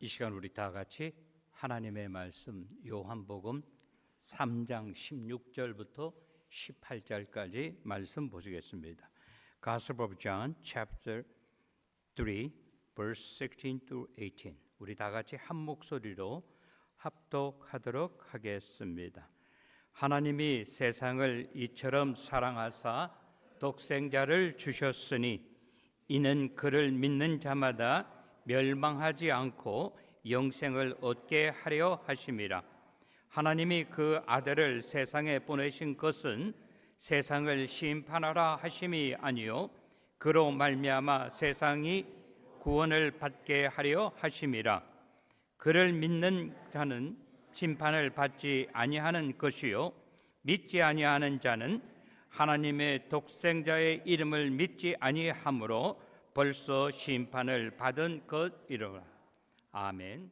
이 시간 우리 다 같이 하나님의 말씀 요한복음 3장 16절부터 18절까지 말씀 보시겠습니다. Gospel of John chapter 3 verse 16 to 18. 우리 다 같이 한 목소리로 합독하도록 하겠습니다. 하나님이 세상을 이처럼 사랑하사 독생자를 주셨으니 이는 그를 믿는 자마다 멸망하지 않고 영생을 얻게 하려 하심이라. 하나님이 그 아들을 세상에 보내신 것은 세상을 심판하라 하심이 아니요 그로 말미암아 세상이 구원을 받게 하려 하심이라. 그를 믿는 자는 심판을 받지 아니하는 것이요 믿지 아니하는 자는 하나님의 독생자의 이름을 믿지 아니하므로 벌써 심판을 받은 것이로라. 아멘.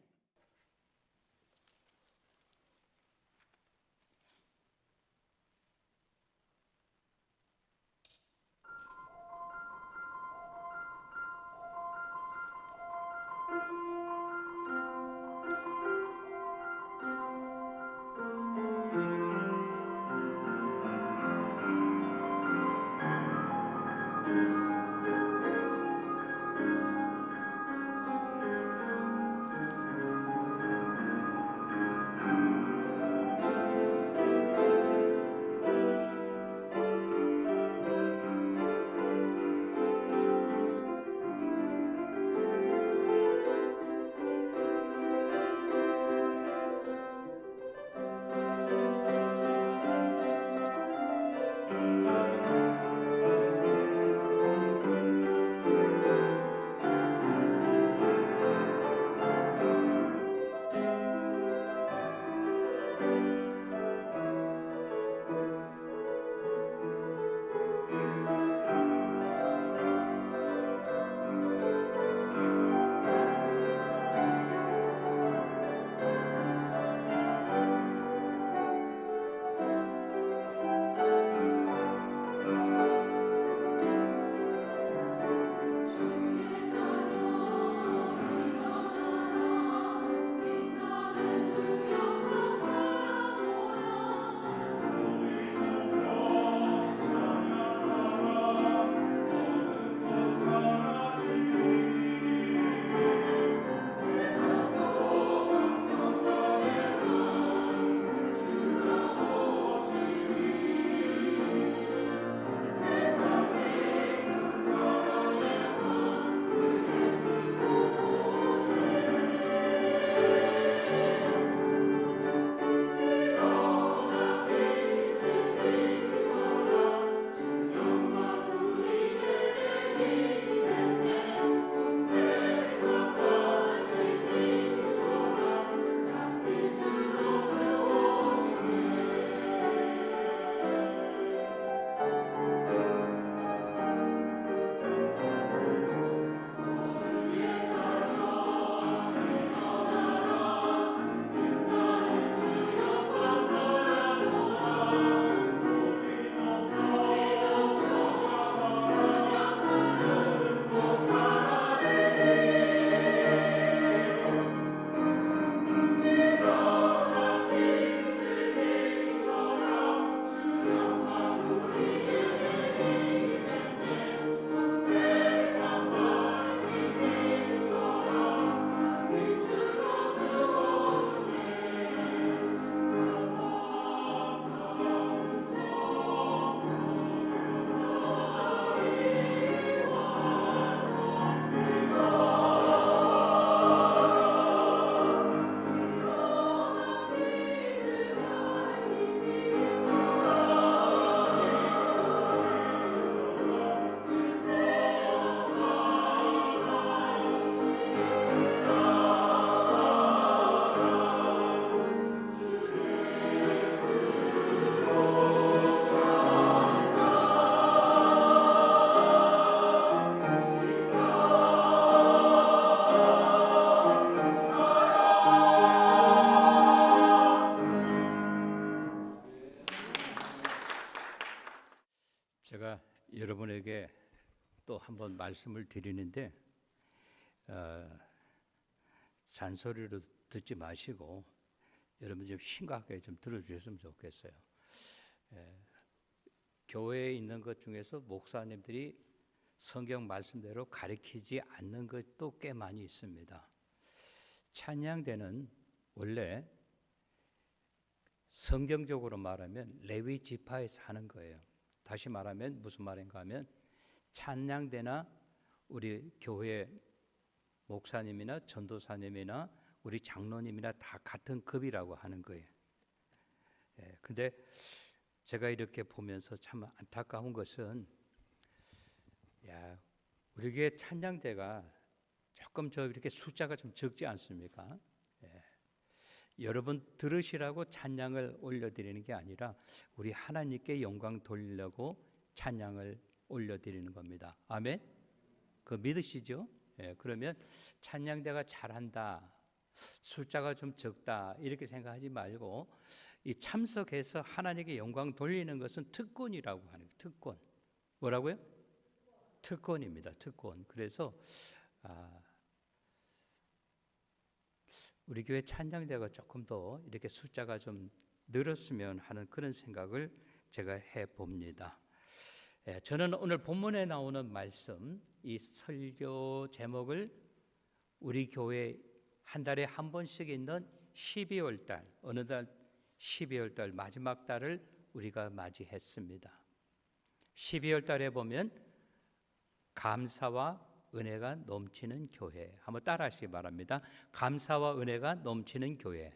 제가 여러분에게 또 한번 말씀을 드리는데 잔소리로 듣지 마시고 여러분 좀 심각하게 좀 들어주셨으면 좋겠어요. 교회에 있는 것 중에서 목사님들이 성경 말씀대로 가르치지 않는 것도 꽤 많이 있습니다. 찬양대는 원래 성경적으로 말하면 레위 지파에서 하는 거예요. 다시 말하면 무슨 말인가 하면 찬양대나 우리 교회 목사님이나 전도사님이나 우리 장로님이나 다 같은 급이라고 하는 거예요. 근데 제가 이렇게 보면서 참 안타까운 것은 우리 교회 찬양대가 조금 이렇게 숫자가 좀 적지 않습니까? 여러분 들으시라고 찬양을 올려드리는 게 아니라 우리 하나님께 영광 돌리려고 찬양을 올려드리는 겁니다. 아멘? 그거 믿으시죠? 그러면 찬양대가 잘한다, 숫자가 좀 적다 이렇게 생각하지 말고 이 참석해서 하나님께 영광 돌리는 것은 특권이라고 하는 거예요. 특권. 뭐라고요? 특권입니다. 특권. 그래서 우리 교회 찬양대가 조금 더 이렇게 숫자가 좀 늘었으면 하는 그런 생각을 제가 해봅니다. 저는 오늘 본문에 나오는 말씀, 이 설교 제목을 우리 교회 한 달에 한 번씩 있는 12월 달, 어느 달 12월 달 마지막 달을 우리가 맞이했습니다. 12월 달에 보면 감사와 은혜가 넘치는 교회, 한번 따라하시기 바랍니다. 감사와 은혜가 넘치는 교회.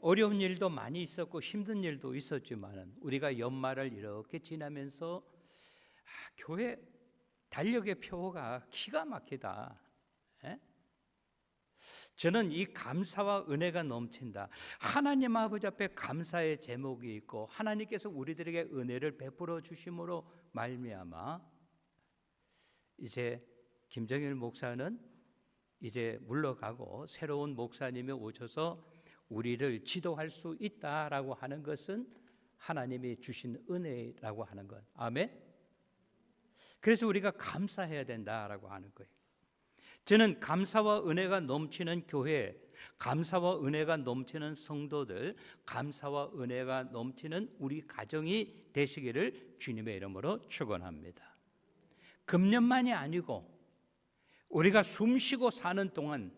어려운 일도 많이 있었고 힘든 일도 있었지만 우리가 연말을 이렇게 지나면서 교회 달력의 표가 기가 막히다. 저는 이 감사와 은혜가 넘친다. 하나님 아버지 앞에 감사의 제목이 있고 하나님께서 우리들에게 은혜를 베풀어 주심으로 말미암아 이제 김정일 목사는 이제 물러가고 새로운 목사님이 오셔서 우리를 지도할 수 있다라고 하는 것은 하나님이 주신 은혜라고 하는 것. 아멘. 그래서 우리가 감사해야 된다라고 하는 거예요. 저는 감사와 은혜가 넘치는 교회, 감사와 은혜가 넘치는 성도들, 감사와 은혜가 넘치는 우리 가정이 되시기를 주님의 이름으로 축원합니다. 금년만이 아니고 우리가 숨쉬고 사는 동안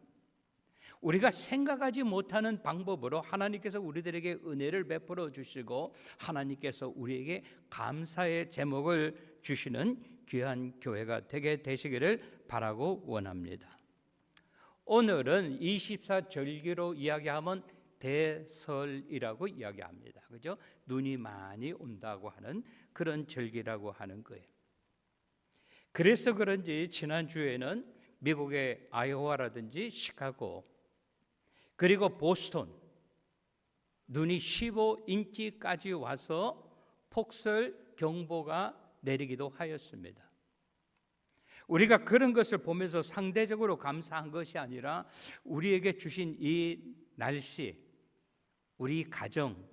우리가 생각하지 못하는 방법으로 하나님께서 우리들에게 은혜를 베풀어 주시고 하나님께서 우리에게 감사의 제목을 주시는 귀한 교회가 되게 되시기를 바라고 원합니다. 오늘은 24절기로 이야기하면 대설이라고 이야기합니다. 그죠? 눈이 많이 온다고 하는 그런 절기라고 하는 거예요. 그래서 그런지 지난주에는 미국의 아이오와라든지 시카고 그리고 보스턴 눈이 15인치까지 와서 폭설 경보가 내리기도 하였습니다. 우리가 그런 것을 보면서 상대적으로 감사한 것이 아니라 우리에게 주신 이 날씨, 우리 가정,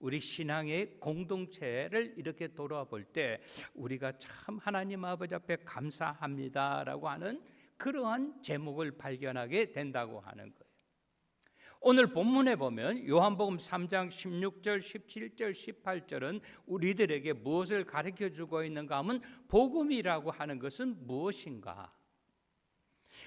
우리 신앙의 공동체를 이렇게 돌아볼 때 우리가 참 하나님 아버지 앞에 감사합니다라고 하는 그러한 제목을 발견하게 된다고 하는 거예요. 오늘 본문에 보면 요한복음 3장 16절, 17절, 18절은 우리들에게 무엇을 가르쳐주고 있는가 하면 복음이라고 하는 것은 무엇인가?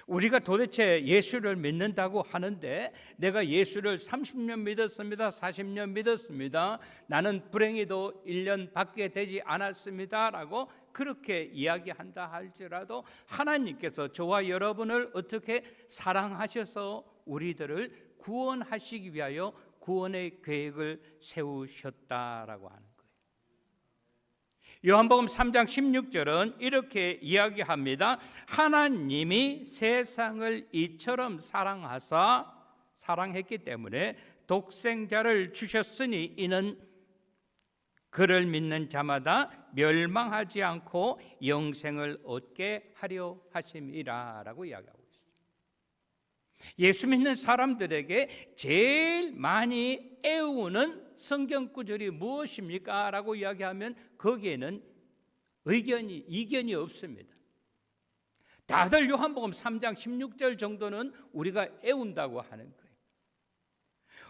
우리가 도대체 예수를 믿는다고 하는데 내가 예수를 30년 믿었습니다. 40년 믿었습니다. 나는 불행히도 1년 밖에 되지 않았습니다. 라고 그렇게 이야기한다 할지라도 하나님께서 저와 여러분을 어떻게 사랑하셔서 우리들을 구원하시기 위하여 구원의 계획을 세우셨다라고 하는 거예요. 요한복음 3장 16절은 이렇게 이야기합니다. 하나님이 세상을 이처럼 사랑했기 때문에 독생자를 주셨으니 이는 그를 믿는 자마다 멸망하지 않고 영생을 얻게 하려 하심이라 라고 이야기하고 있습니다. 예수 믿는 사람들에게 제일 많이 애우는 성경 구절이 무엇입니까? 라고 이야기하면 거기에는 이견이 없습니다. 다들 요한복음 3장 16절 정도는 우리가 애운다고 하는 거예요.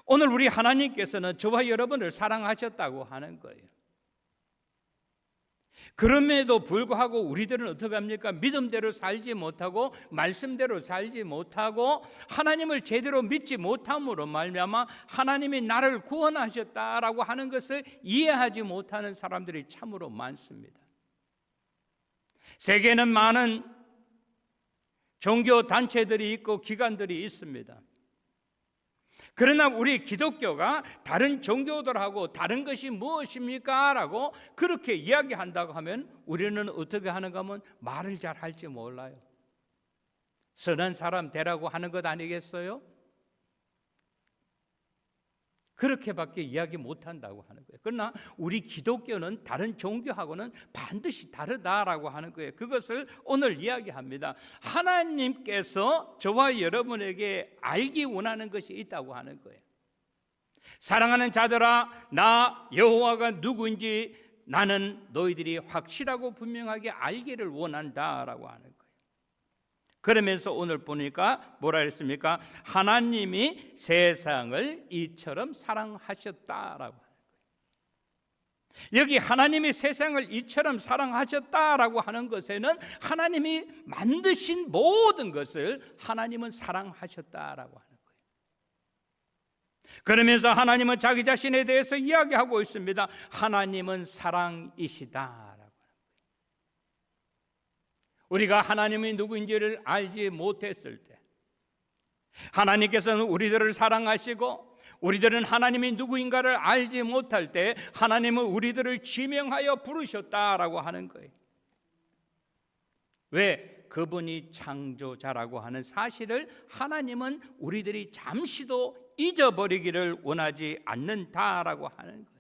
오늘 우리 하나님께서는 저와 여러분을 사랑하셨다고 하는 거예요. 그럼에도 불구하고 우리들은 어떻게 합니까? 믿음대로 살지 못하고 말씀대로 살지 못하고 하나님을 제대로 믿지 못함으로 말미암아 하나님이 나를 구원하셨다라고 하는 것을 이해하지 못하는 사람들이 참으로 많습니다. 세계에는 많은 종교 단체들이 있고 기관들이 있습니다. 그러나 우리 기독교가 다른 종교들하고 다른 것이 무엇입니까? 라고 그렇게 이야기한다고 하면 우리는 어떻게 하는가 하면 말을 잘 할지 몰라요. 선한 사람 되라고 하는 것 아니겠어요? 그렇게밖에 이야기 못한다고 하는 거예요. 그러나 우리 기독교는 다른 종교하고는 반드시 다르다라고 하는 거예요. 그것을 오늘 이야기합니다. 하나님께서 저와 여러분에게 알기 원하는 것이 있다고 하는 거예요. 사랑하는 자들아, 나 여호와가 누구인지 나는 너희들이 확실하고 분명하게 알기를 원한다라고 하는 거예요. 그러면서 오늘 보니까 뭐라 했습니까? 하나님이 세상을 이처럼 사랑하셨다라고 하는 거예요. 여기 하나님이 세상을 이처럼 사랑하셨다라고 하는 것에는 하나님이 만드신 모든 것을 하나님은 사랑하셨다라고 하는 거예요. 그러면서 하나님은 자기 자신에 대해서 이야기하고 있습니다. 하나님은 사랑이시다. 우리가 하나님이 누구인지를 알지 못했을 때 하나님께서는 우리들을 사랑하시고 우리들은 하나님이 누구인가를 알지 못할 때 하나님은 우리들을 지명하여 부르셨다라고 하는 거예요. 왜? 그분이 창조자라고 하는 사실을 하나님은 우리들이 잠시도 잊어버리기를 원하지 않는다라고 하는 거예요.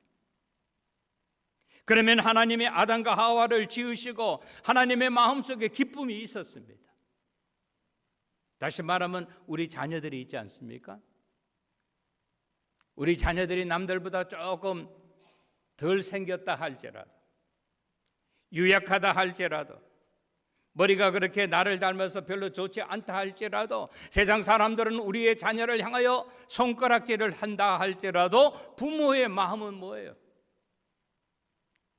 그러면 하나님이 아담과 하와를 지으시고 하나님의 마음속에 기쁨이 있었습니다. 다시 말하면 우리 자녀들이 있지 않습니까? 우리 자녀들이 남들보다 조금 덜 생겼다 할지라도, 유약하다 할지라도, 머리가 그렇게 나를 닮아서 별로 좋지 않다 할지라도, 세상 사람들은 우리의 자녀를 향하여 손가락질을 한다 할지라도 부모의 마음은 뭐예요?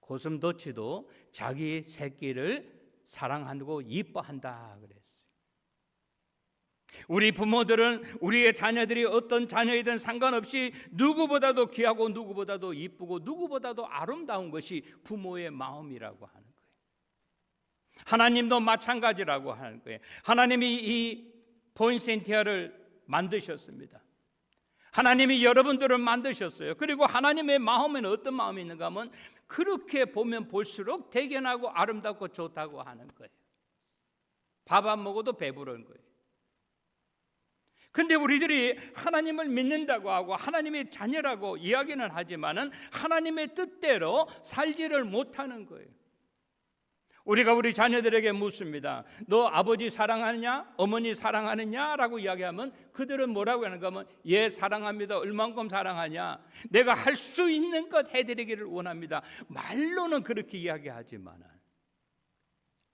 고슴도치도 자기 새끼를 사랑하고 이뻐한다 그랬어요. 우리 부모들은 우리의 자녀들이 어떤 자녀이든 상관없이 누구보다도 귀하고 누구보다도 이쁘고 누구보다도 아름다운 것이 부모의 마음이라고 하는 거예요. 하나님도 마찬가지라고 하는 거예요. 하나님이 이 포인센티아를 만드셨습니다. 하나님이 여러분들을 만드셨어요. 그리고 하나님의 마음에는 어떤 마음이 있는가 하면 그렇게 보면 볼수록 대견하고 아름답고 좋다고 하는 거예요. 밥 안 먹어도 배부른 거예요. 근데 우리들이 하나님을 믿는다고 하고 하나님의 자녀라고 이야기는 하지만은 하나님의 뜻대로 살지를 못하는 거예요. 우리가 우리 자녀들에게 묻습니다. 너 아버지 사랑하느냐? 어머니 사랑하느냐? 라고 이야기하면 그들은 뭐라고 하는가 하면 예 사랑합니다. 얼만큼 사랑하냐? 내가 할 수 있는 것 해드리기를 원합니다. 말로는 그렇게 이야기하지만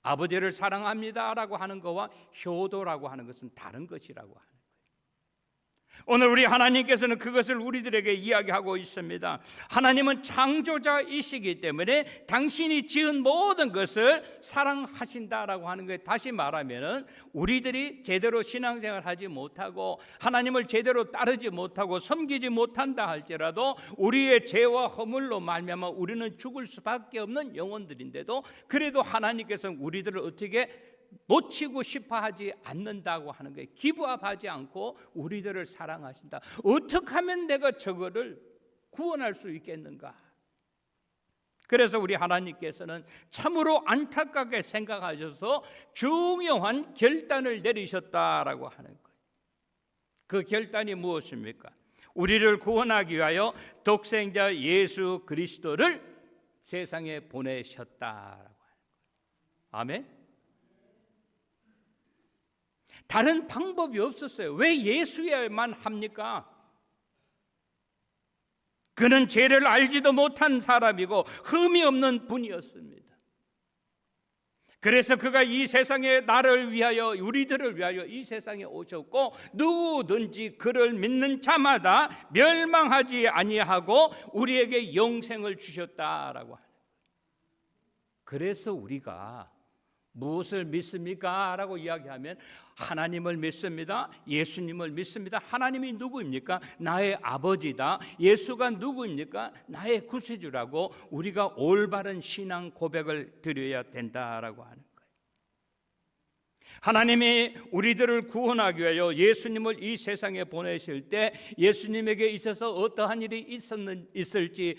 아버지를 사랑합니다 라고 하는 것과 효도라고 하는 것은 다른 것이라고 하는 거예요. 오늘 우리 하나님께서는 그것을 우리들에게 이야기하고 있습니다. 하나님은 창조자이시기 때문에 당신이 지은 모든 것을 사랑하신다라고 하는 거예요. 다시 말하면 우리들이 제대로 신앙생활을 하지 못하고 하나님을 제대로 따르지 못하고 섬기지 못한다 할지라도 우리의 죄와 허물로 말미암아 우리는 죽을 수밖에 없는 영혼들인데도 그래도 하나님께서는 우리들을 어떻게 놓치고 싶어 하지 않는다고 하는 거예요. 기부합하지 않고 우리들을 사랑하신다. 어떻게 하면 내가 저거를 구원할 수 있겠는가? 그래서 우리 하나님께서는 참으로 안타깝게 생각하셔서 중요한 결단을 내리셨다라고 하는 거예요. 그 결단이 무엇입니까? 우리를 구원하기 위하여 독생자 예수 그리스도를 세상에 보내셨다라고 하는 거예요. 아멘. 다른 방법이 없었어요. 왜 예수야만 합니까? 그는 죄를 알지도 못한 사람이고 흠이 없는 분이었습니다. 그래서 그가 이 세상에 나를 위하여, 우리들을 위하여 이 세상에 오셨고, 누구든지 그를 믿는 자마다 멸망하지 아니하고 우리에게 영생을 주셨다라고 하는. 그래서 우리가 무엇을 믿습니까? 라고 이야기하면 하나님을 믿습니다. 예수님을 믿습니다. 하나님이 누구입니까? 나의 아버지다. 예수가 누구입니까? 나의 구세주라고 우리가 올바른 신앙 고백을 드려야 된다라고 하는 거예요. 하나님이 우리들을 구원하기 위하여 예수님을 이 세상에 보내실 때 예수님에게 있어서 어떠한 일이 있을지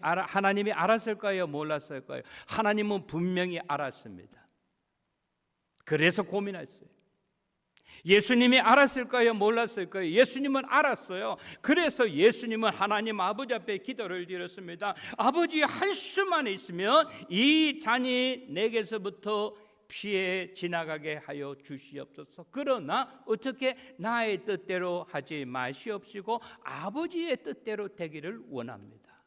하나님이 알았을까요? 몰랐을까요? 하나님은 분명히 알았습니다. 그래서 고민했어요. 예수님이 알았을까요? 몰랐을까요? 예수님은 알았어요. 그래서 예수님은 하나님 아버지 앞에 기도를 드렸습니다. 아버지, 할 수만 있으면 이 잔이 내게서부터 피해 지나가게 하여 주시옵소서. 그러나 어떻게 나의 뜻대로 하지 마시옵시고 아버지의 뜻대로 되기를 원합니다.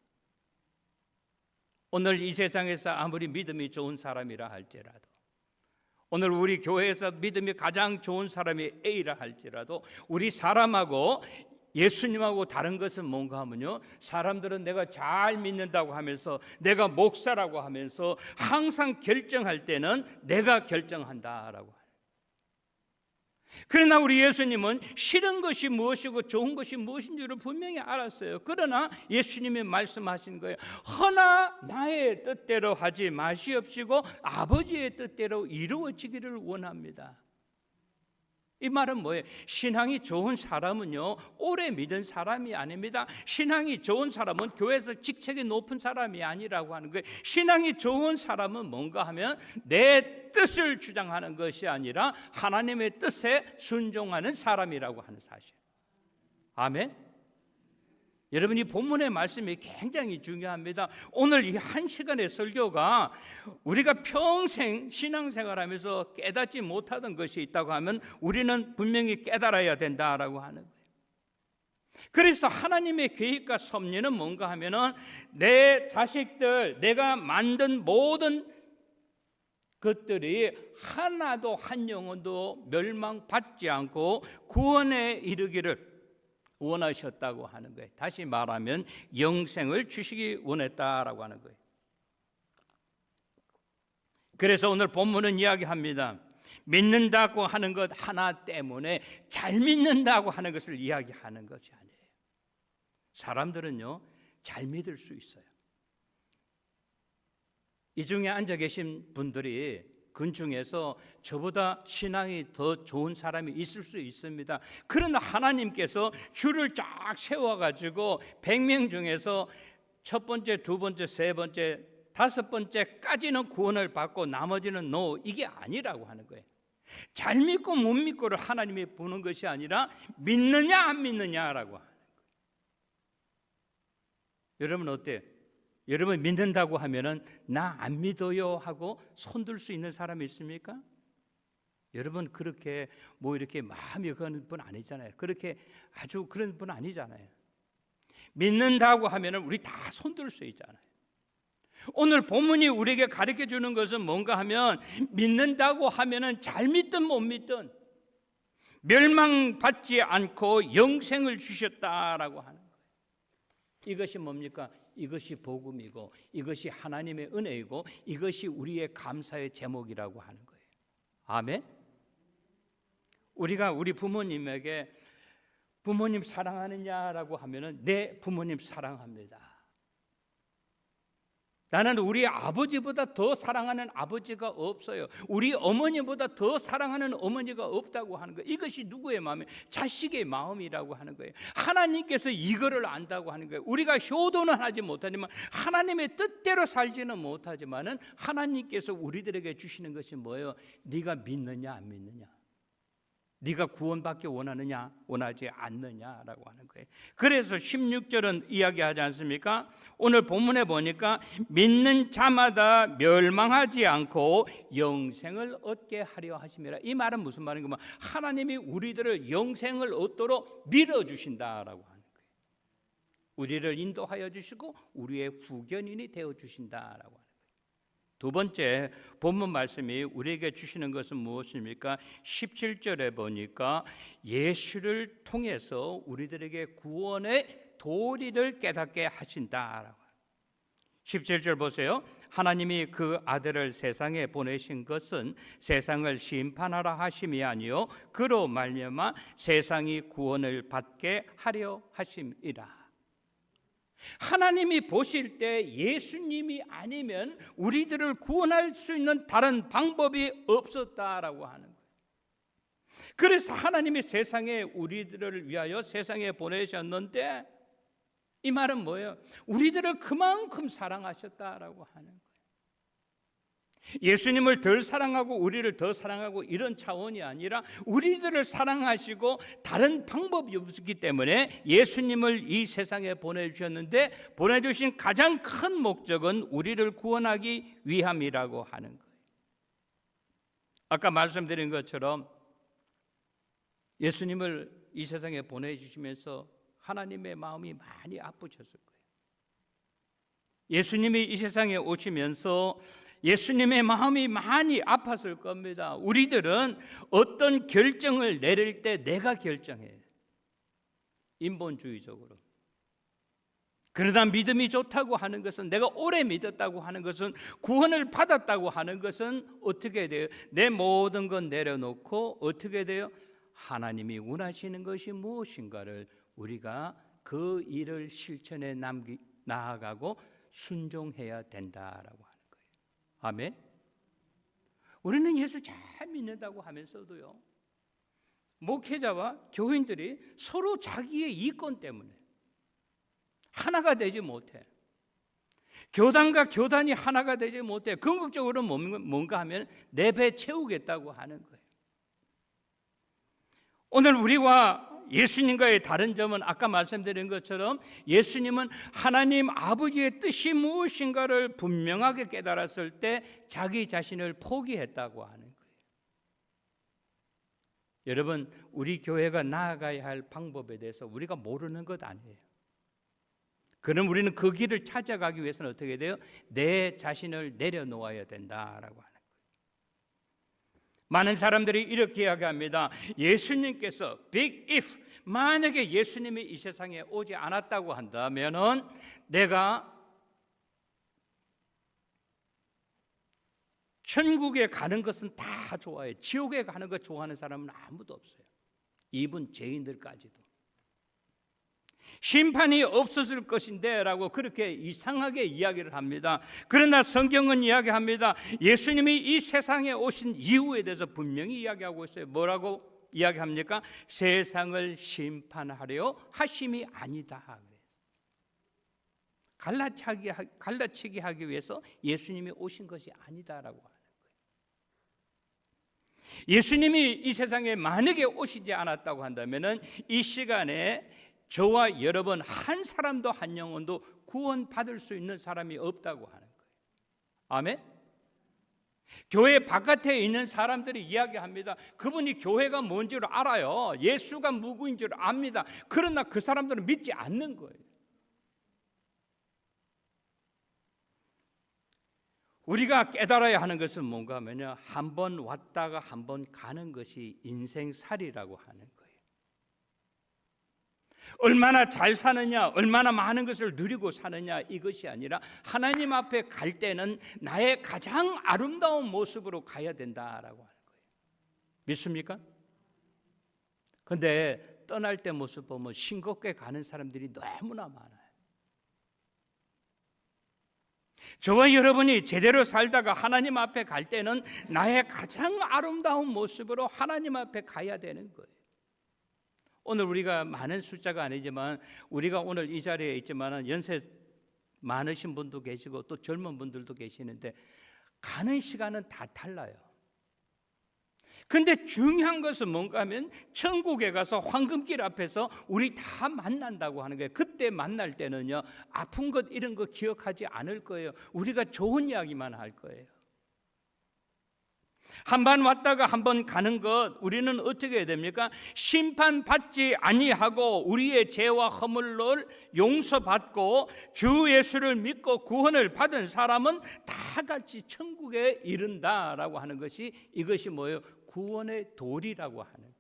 오늘 이 세상에서 아무리 믿음이 좋은 사람이라 할지라도, 오늘 우리 교회에서 믿음이 가장 좋은 사람이 A라 할지라도, 우리 사람하고 예수님하고 다른 것은 뭔가 하면요, 사람들은 내가 잘 믿는다고 하면서, 내가 목사라고 하면서 항상 결정할 때는 내가 결정한다라고. 그러나 우리 예수님은 싫은 것이 무엇이고 좋은 것이 무엇인 줄을 분명히 알았어요. 그러나 예수님이 말씀하신 거예요. 허나 나의 뜻대로 하지 마시옵시고 아버지의 뜻대로 이루어지기를 원합니다. 이 말은 뭐예요? 신앙이 좋은 사람은요, 오래 믿은 사람이 아닙니다. 신앙이 좋은 사람은 교회에서 직책이 높은 사람이 아니라고 하는 거예요. 신앙이 좋은 사람은 뭔가 하면 내 뜻을 주장하는 것이 아니라 하나님의 뜻에 순종하는 사람이라고 하는 사실. 아멘. 여러분, 이 본문의 말씀이 굉장히 중요합니다. 오늘 이 한 시간의 설교가 우리가 평생 신앙생활하면서 깨닫지 못하던 것이 있다고 하면 우리는 분명히 깨달아야 된다라고 하는 거예요. 그래서 하나님의 계획과 섭리는 뭔가 하면은 내 자식들, 내가 만든 모든 것들이 하나도 한 영혼도 멸망받지 않고 구원에 이르기를 원하셨다고 하는 거예요. 다시 말하면 영생을 주시기 원했다라고 하는 거예요. 그래서 오늘 본문은 이야기합니다. 믿는다고 하는 것 하나 때문에 잘 믿는다고 하는 것을 이야기하는 것이 아니에요. 사람들은요, 잘 믿을 수 있어요. 이 중에 앉아 계신 분들이 근중에서 저보다 신앙이 더 좋은 사람이 있을 수 있습니다. 그러나 하나님께서 줄을 쫙 세워가지고 100명 중에서 첫 번째, 두 번째, 세 번째, 다섯 번째까지는 구원을 받고 나머지는 노, 이게 아니라고 하는 거예요. 잘 믿고 못 믿고를 하나님이 보는 것이 아니라 믿느냐 안 믿느냐라고 하는 거예요. 여러분 어때요? 여러분 믿는다고 하면은 나 안 믿어요 하고 손들 수 있는 사람이 있습니까? 여러분 그렇게 뭐 이렇게 마음이 그런 분 아니잖아요. 그렇게 아주 그런 분 아니잖아요. 믿는다고 하면은 우리 다 손들 수 있잖아요. 오늘 본문이 우리에게 가르쳐 주는 것은 뭔가 하면 믿는다고 하면은 잘 믿든 못 믿든 멸망받지 않고 영생을 주셨다라고 하는 거예요. 이것이 뭡니까? 이것이 복음이고 이것이 하나님의 은혜이고 이것이 우리의 감사의 제목이라고 하는 거예요. 아멘. 우리가 우리 부모님에게 부모님 사랑하느냐라고 하면은 네, 부모님 사랑합니다. 나는 우리 아버지보다 더 사랑하는 아버지가 없어요. 우리 어머니보다 더 사랑하는 어머니가 없다고 하는 거예요. 이것이 누구의 마음이에요? 자식의 마음이라고 하는 거예요. 하나님께서 이거를 안다고 하는 거예요. 우리가 효도는 하지 못하지만 하나님의 뜻대로 살지는 못하지만은 하나님께서 우리들에게 주시는 것이 뭐예요? 네가 믿느냐 안 믿느냐, 네가 구원받기 원하느냐 원하지 않느냐라고 하는 거예요. 그래서 16절은 이야기하지 않습니까? 오늘 본문에 보니까 믿는 자마다 멸망하지 않고 영생을 얻게 하려 하심이라. 이 말은 무슨 말인가? 하나님이 우리들을 영생을 얻도록 밀어주신다라고 하는 거예요. 우리를 인도하여 주시고 우리의 후견인이 되어 주신다라고 하는 거예요. 두 번째 본문 말씀이 우리에게 주시는 것은 무엇입니까? 17절에 보니까 예수를 통해서 우리들에게 구원의 도리를 깨닫게 하신다라고. 17절 보세요. 하나님이 그 아들을 세상에 보내신 것은 세상을 심판하라 하심이 아니요 그로 말미암아 세상이 구원을 받게 하려 하심이라. 하나님이 보실 때 예수님이 아니면 우리들을 구원할 수 있는 다른 방법이 없었다라고 하는 거예요. 그래서 하나님이 세상에 우리들을 위하여 세상에 보내셨는데, 이 말은 뭐예요? 우리들을 그만큼 사랑하셨다라고 하는 거예요. 예수님을 덜 사랑하고 우리를 더 사랑하고 이런 차원이 아니라 우리들을 사랑하시고 다른 방법이 없기 때문에 예수님을 이 세상에 보내주셨는데, 보내주신 가장 큰 목적은 우리를 구원하기 위함이라고 하는 거예요. 아까 말씀드린 것처럼 예수님을 이 세상에 보내주시면서 하나님의 마음이 많이 아프셨을 거예요. 예수님이 이 세상에 오시면서 예수님의 마음이 많이 아팠을 겁니다. 우리들은 어떤 결정을 내릴 때 내가 결정해요. 인본주의적으로. 그러나 믿음이 좋다고 하는 것은, 내가 오래 믿었다고 하는 것은, 구원을 받았다고 하는 것은 어떻게 돼요? 내 모든 건 내려놓고 어떻게 돼요? 하나님이 원하시는 것이 무엇인가를 우리가 그 일을 실천에 나아가고 순종해야 된다라고 하는 거예요. 아멘. 우리는 예수 잘 믿는다고 하면서도요, 목회자와 교인들이 서로 자기의 이권 때문에 하나가 되지 못해. 교단과 교단이 하나가 되지 못해. 궁극적으로 뭔가 하면 내 배 채우겠다고 하는 거예요. 오늘 우리와 예수님과의 다른 점은 아까 말씀드린 것처럼 예수님은 하나님 아버지의 뜻이 무엇인가를 분명하게 깨달았을 때 자기 자신을 포기했다고 하는 거예요. 여러분, 우리 교회가 나아가야 할 방법에 대해서 우리가 모르는 것 아니에요. 그럼 우리는 그 길을 찾아가기 위해서는 어떻게 돼요? 내 자신을 내려놓아야 된다라고 하는 거예요. 많은 사람들이 이렇게 이야기합니다. 예수님께서 big if, 만약에 예수님이 이 세상에 오지 않았다고 한다면은 내가 천국에 가는 것은 다 좋아해요. 지옥에 가는 것 좋아하는 사람은 아무도 없어요. 이분 죄인들까지도. 심판이 없었을 것인데 라고 그렇게 이상하게 이야기를 합니다. 그러나 성경은 이야기합니다. 예수님이 이 세상에 오신 이유에 대해서 분명히 이야기하고 있어요. 뭐라고 이야기합니까? 세상을 심판하려 하심이 아니다. 갈라치기 하기 위해서 예수님이 오신 것이 아니다라고 하는 거예요. 예수님이 이 세상에 만약에 오시지 않았다고 한다면은 이 시간에 저와 여러분 한 사람도 한 영혼도 구원받을 수 있는 사람이 없다고 하는 거예요. 아멘? 교회 바깥에 있는 사람들이 이야기합니다. 그분이 교회가 뭔지를 알아요. 예수가 누구인 줄 압니다. 그러나 그 사람들은 믿지 않는 거예요. 우리가 깨달아야 하는 것은 뭔가 하면요, 한 번 왔다가 한 번 가는 것이 인생살이라고 하는 거예요. 얼마나 잘 사느냐, 얼마나 많은 것을 누리고 사느냐, 이것이 아니라 하나님 앞에 갈 때는 나의 가장 아름다운 모습으로 가야 된다라고 하는 거예요. 믿습니까? 그런데 떠날 때 모습 보면 싱겁게 가는 사람들이 너무나 많아요. 저와 여러분이 제대로 살다가 하나님 앞에 갈 때는 나의 가장 아름다운 모습으로 하나님 앞에 가야 되는 거예요. 오늘 우리가 많은 숫자가 아니지만 우리가 오늘 이 자리에 있지만 연세 많으신 분도 계시고 또 젊은 분들도 계시는데 가는 시간은 다 달라요. 근데 중요한 것은 뭔가 하면 천국에 가서 황금길 앞에서 우리 다 만난다고 하는 거예요. 그때 만날 때는요, 아픈 것 이런 거 기억하지 않을 거예요. 우리가 좋은 이야기만 할 거예요. 한 번 왔다가 한 번 가는 것, 우리는 어떻게 해야 됩니까? 심판받지 아니하고 우리의 죄와 허물을 용서받고 주 예수를 믿고 구원을 받은 사람은 다 같이 천국에 이른다라고 하는 것이, 이것이 뭐예요? 구원의 도리라고 하는 거예요.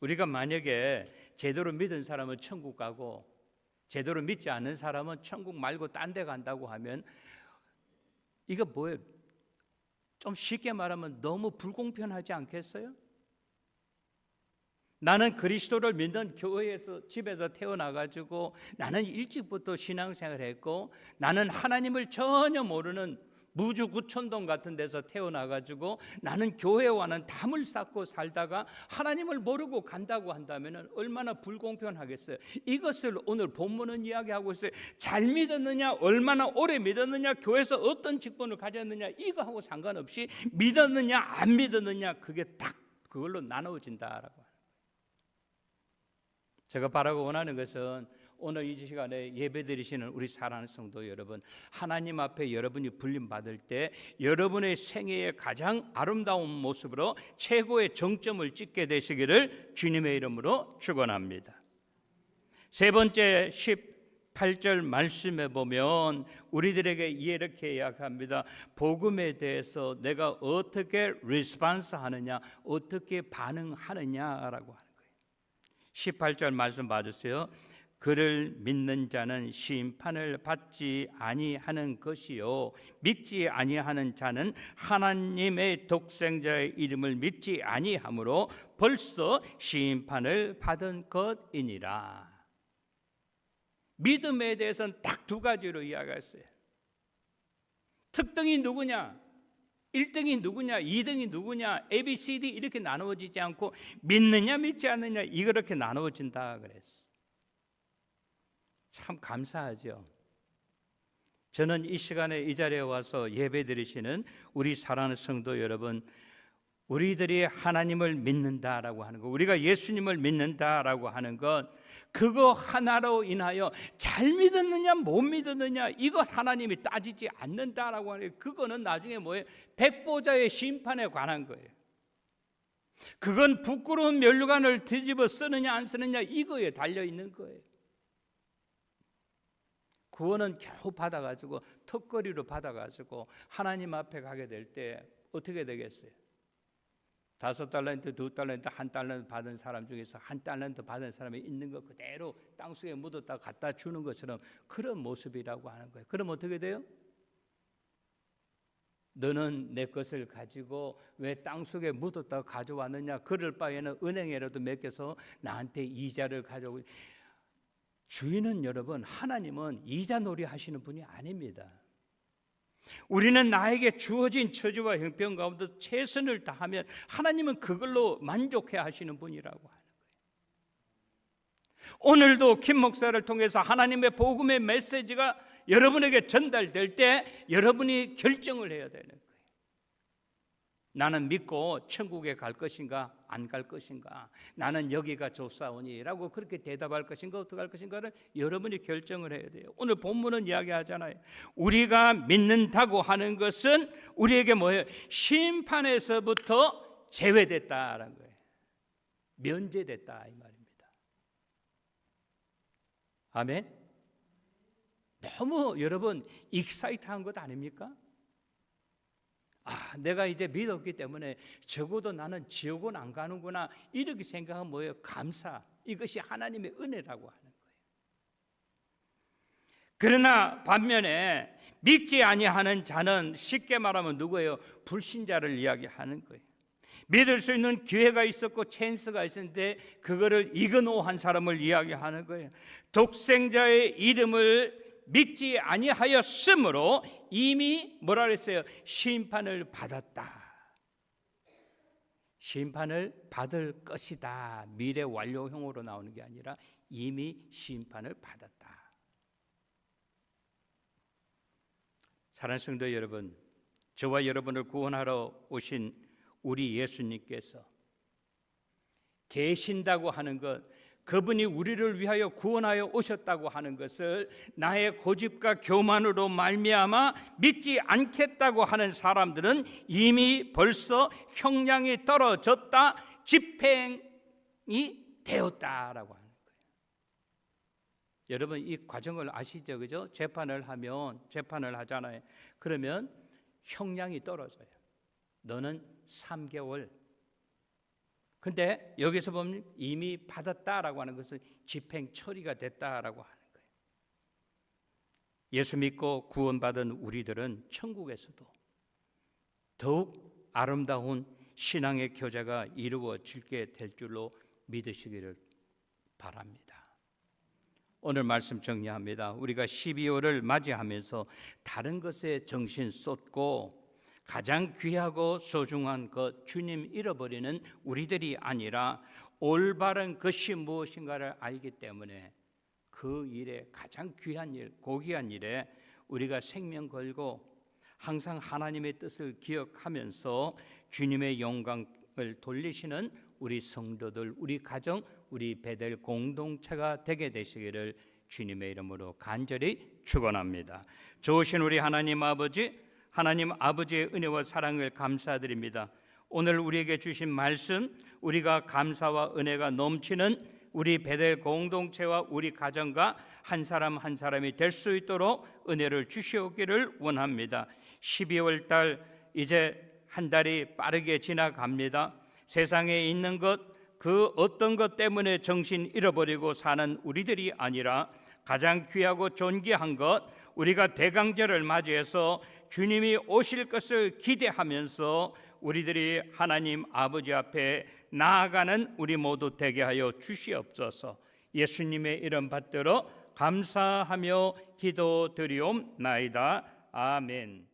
우리가 만약에 제대로 믿은 사람은 천국 가고 제대로 믿지 않는 사람은 천국 말고 딴 데 간다고 하면, 이거 뭐예요? 좀 쉽게 말하면 너무 불공평하지 않겠어요? 나는 그리스도를 믿는 교회에서, 집에서 태어나가지고 나는 일찍부터 신앙생활을 했고, 나는 하나님을 전혀 모르는 무주 구천동 같은 데서 태어나가지고 나는 교회와는 담을 쌓고 살다가 하나님을 모르고 간다고 한다면 얼마나 불공평하겠어요. 이것을 오늘 본문은 이야기하고 있어요. 잘 믿었느냐, 얼마나 오래 믿었느냐, 교회에서 어떤 직분을 가졌느냐, 이거하고 상관없이 믿었느냐 안 믿었느냐, 그게 딱 그걸로 나누어진다라고 하는 거예요. 제가 바라고 원하는 것은 오늘 이 시간에 예배드리시는 우리 사랑하는 성도 여러분, 하나님 앞에 여러분이 불림받을 때 여러분의 생애의 가장 아름다운 모습으로 최고의 정점을 찍게 되시기를 주님의 이름으로 축원합니다. 세 번째 18절 말씀에 보면 우리들에게 이렇게 이야기합니다. 복음에 대해서 내가 어떻게 리스폰스 하느냐, 어떻게 반응하느냐라고 하는 거예요. 18절 말씀 봐주세요. 그를 믿는 자는 심판을 받지 아니하는 것이요, 믿지 아니하는 자는 하나님의 독생자의 이름을 믿지 아니하므로 벌써 심판을 받은 것이니라. 믿음에 대해서는 딱 두 가지로 이야기했어요. 특등이 누구냐, 1등이 누구냐, 2등이 누구냐, A, B, C, D 이렇게 나누어지지 않고 믿느냐 믿지 않느냐 이렇게 나누어진다 그랬어요. 참 감사하죠. 저는 이 시간에 이 자리에 와서 예배드리시는 우리 사랑하는 성도 여러분, 우리들이 하나님을 믿는다라고 하는 것, 우리가 예수님을 믿는다라고 하는 것, 그거 하나로 인하여 잘 믿었느냐 못 믿었느냐 이것 하나님이 따지지 않는다라고 하는 것, 그거는 나중에 뭐예요? 백보자의 심판에 관한 거예요. 그건 부끄러운 면류관을 뒤집어 쓰느냐 안 쓰느냐 이거에 달려 있는 거예요. 구원은 겨우 받아가지고 턱걸이로 받아가지고 하나님 앞에 가게 될 때 어떻게 되겠어요? 5달란트, 2달란트, 1달란트 받은 사람 중에서 1달란트 받은 사람이 있는 거 그대로 땅속에 묻었다 갖다 주는 것처럼 그런 모습이라고 하는 거예요. 그럼 어떻게 돼요? 너는 내 것을 가지고 왜 땅속에 묻었다 가져왔느냐? 그럴 바에는 은행에라도 맡겨서 나한테 이자를 가져오고. 주인은 여러분, 하나님은 이자놀이 하시는 분이 아닙니다. 우리는 나에게 주어진 처지와 형편 가운데 최선을 다하면 하나님은 그걸로 만족해 하시는 분이라고 하는 거예요. 오늘도 김 목사를 통해서 하나님의 복음의 메시지가 여러분에게 전달될 때 여러분이 결정을 해야 되는 거예요. 나는 믿고 천국에 갈 것인가 안 갈 것인가, 나는 여기가 좋사오니라고 그렇게 대답할 것인가 어떻게 할 것인가를 여러분이 결정을 해야 돼요. 오늘 본문은 이야기하잖아요. 우리가 믿는다고 하는 것은 우리에게 뭐예요? 심판에서부터 제외됐다라는 거예요. 면제됐다 이 말입니다. 아멘. 너무 여러분 익사이트한 것 아닙니까? 내가 이제 믿었기 때문에 적어도 나는 지옥은 안 가는구나 이렇게 생각하면 뭐예요? 감사. 이것이 하나님의 은혜라고 하는 거예요. 그러나 반면에 믿지 아니하는 자는 쉽게 말하면 누구예요? 불신자를 이야기하는 거예요. 믿을 수 있는 기회가 있었고 찬스가 있었는데 그거를 이그노한 사람을 이야기하는 거예요. 독생자의 이름을 믿지 아니하였으므로 이미 뭐라 그랬어요? 심판을 받았다. 심판을 받을 것이다. 미래 완료형으로 나오는 게 아니라 이미 심판을 받았다. 사랑하는 성도 여러분, 저와 여러분을 구원하러 오신 우리 예수님께서 계신다고 하는 것, 그분이 우리를 위하여 구원하여 오셨다고 하는 것을 나의 고집과 교만으로 말미암아 믿지 않겠다고 하는 사람들은 이미 벌써 형량이 떨어졌다, 집행이 되었다라고 하는 거예요. 여러분 이 과정을 아시죠? 그죠? 재판을 하잖아요. 그러면 형량이 떨어져요. 너는 3개월. 근데 여기서 보면 이미 받았다라고 하는 것은 집행 처리가 됐다라고 하는 거예요. 예수 믿고 구원받은 우리들은 천국에서도 더욱 아름다운 신앙의 교제가 이루어지게 될 줄로 믿으시기를 바랍니다. 오늘 말씀 정리합니다. 우리가 12월을 맞이하면서 다른 것에 정신 쏟고 가장 귀하고 소중한 것 주님 잃어버리는 우리들이 아니라 올바른 것이 무엇인가를 알기 때문에 그 일에 가장 귀한 일, 고귀한 일에 우리가 생명 걸고 항상 하나님의 뜻을 기억하면서 주님의 영광을 돌리시는 우리 성도들, 우리 가정, 우리 베델 공동체가 되게 되시기를 주님의 이름으로 간절히 축원합니다. 좋으신 우리 하나님 아버지의 은혜와 사랑을 감사드립니다. 오늘 우리에게 주신 말씀, 우리가 감사와 은혜가 넘치는 우리 베델 공동체와 우리 가정과 한 사람 한 사람이 될 수 있도록 은혜를 주시옵기를 원합니다. 12월 달 이제 한 달이 빠르게 지나갑니다. 세상에 있는 것, 그 어떤 것 때문에 정신 잃어버리고 사는 우리들이 아니라 가장 귀하고 존귀한 것, 우리가 대강절을 맞이해서 주님이 오실 것을 기대하면서 우리들이 하나님 아버지 앞에 나아가는 우리 모두 되게 하여 주시옵소서. 예수님의 이름 받들어 감사하며 기도드리옵나이다. 아멘.